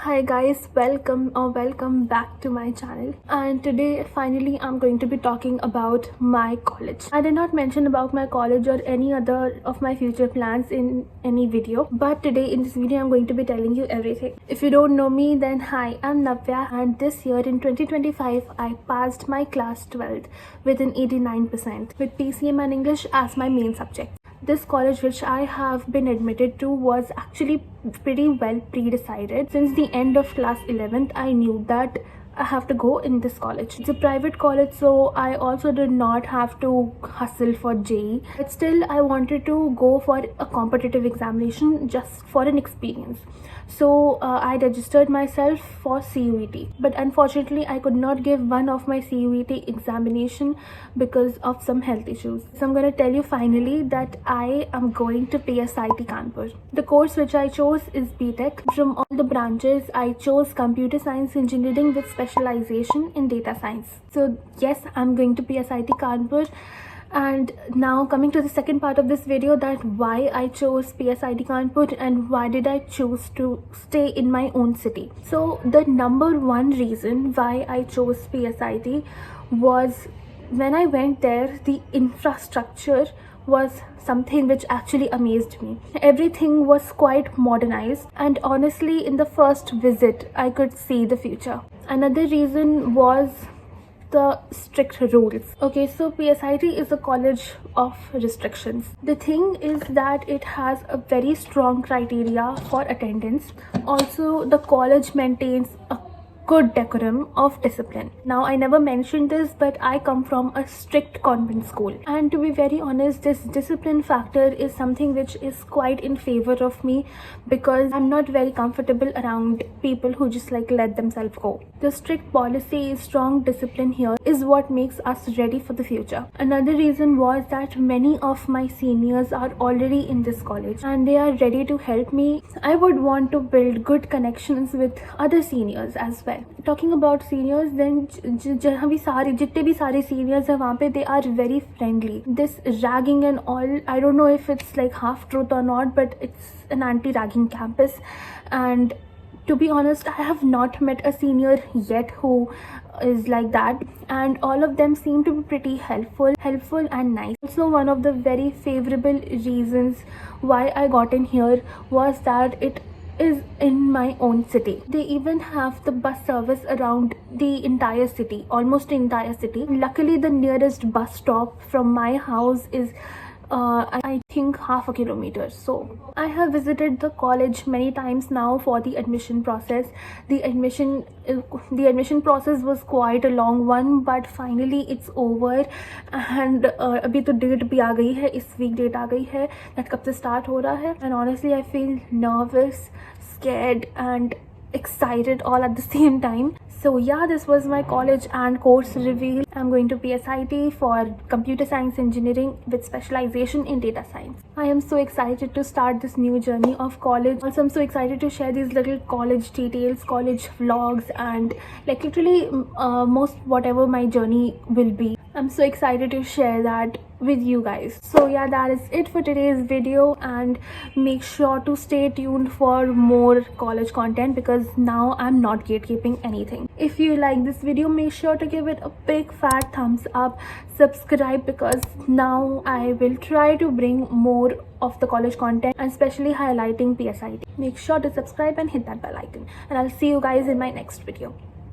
Hi guys, welcome back to my channel. And today finally I'm going to be talking about my college. I did not mention about my college or any other of my future plans in any video, but today in this video I'm going to be telling you everything. If you don't know me, then hi, I'm Navya, and this year in 2025 I passed my class 12th with an 89% with PCM and English as my main subject. This college which I have been admitted to was actually pretty well pre-decided. Since the end of class 11th, I knew that I have to go in this college. It's a private college, so I also did not have to hustle for JEE. But still, I wanted to go for a competitive examination just for an experience. So I registered myself for CUET. But unfortunately, I could not give one of my CUET examination because of some health issues. So I'm going to tell you finally that I am going to PSIT Kanpur. The course which I chose is BTech. From all the branches, I chose computer science engineering with specialization in data science. So yes, I'm going to PSIT Kanpur. And now coming to the second part of this video, that why I chose PSIT Kanpur and why did I choose to stay in my own city. So the number one reason why I chose PSIT was when I went there, the infrastructure was something which actually amazed me. Everything was quite modernized, and honestly in the first visit I could see the future. Another reason was the strict rules. Okay, so PSIT is a college of restrictions. The thing is that it has a very strong criteria for attendance. Also, the college maintains a good decorum of discipline. Now, I never mentioned this, but I come from a strict convent school, and to be very honest, this discipline factor is something which is quite in favor of me because I'm not very comfortable around people who just like let themselves go. The strict policy, strong discipline here is what makes us ready for the future. Another reason was that many of my seniors are already in this college and they are ready to help me. I would want to build good connections with other seniors as well. Talking about seniors, then जहाँ भी सारे जितने भी सारे seniors हैं वहाँ पे they are very friendly. This ragging and all, I don't know if it's like half truth or not, but it's an anti-ragging campus. And to be honest, I have not met a senior yet who is like that, and all of them seem to be pretty helpful and nice. Also, one of the very favorable reasons why I got in here was that it is in my own city. They even have the bus service around the entire city, almost the entire city. Luckily, the nearest bus stop from my house is I think half a kilometer. So I have visited the college many times now for the admission process. The admission process was quite a long one, but finally it's over. And अभी तो date भी आ गई है, इस week date आ गई है that कब से स्टार्ट हो रहा है. And honestly I feel nervous, scared and excited all at the same time. So yeah, this was my college and course reveal. I'm going to PSIT for computer science engineering with specialization in data science. I am so excited to start this new journey of college. Also, I'm so excited to share these little college details, college vlogs, and like literally most whatever my journey will be. I'm so excited to share that with you guys. So yeah, that is it for today's video, and make sure to stay tuned for more college content because now I'm not gatekeeping anything. If you like this video, make sure to give it a big fat thumbs up, subscribe, because now I will try to bring more of the college content and especially highlighting PSIT. Make sure to subscribe and hit that bell icon, and I'll see you guys in my next video.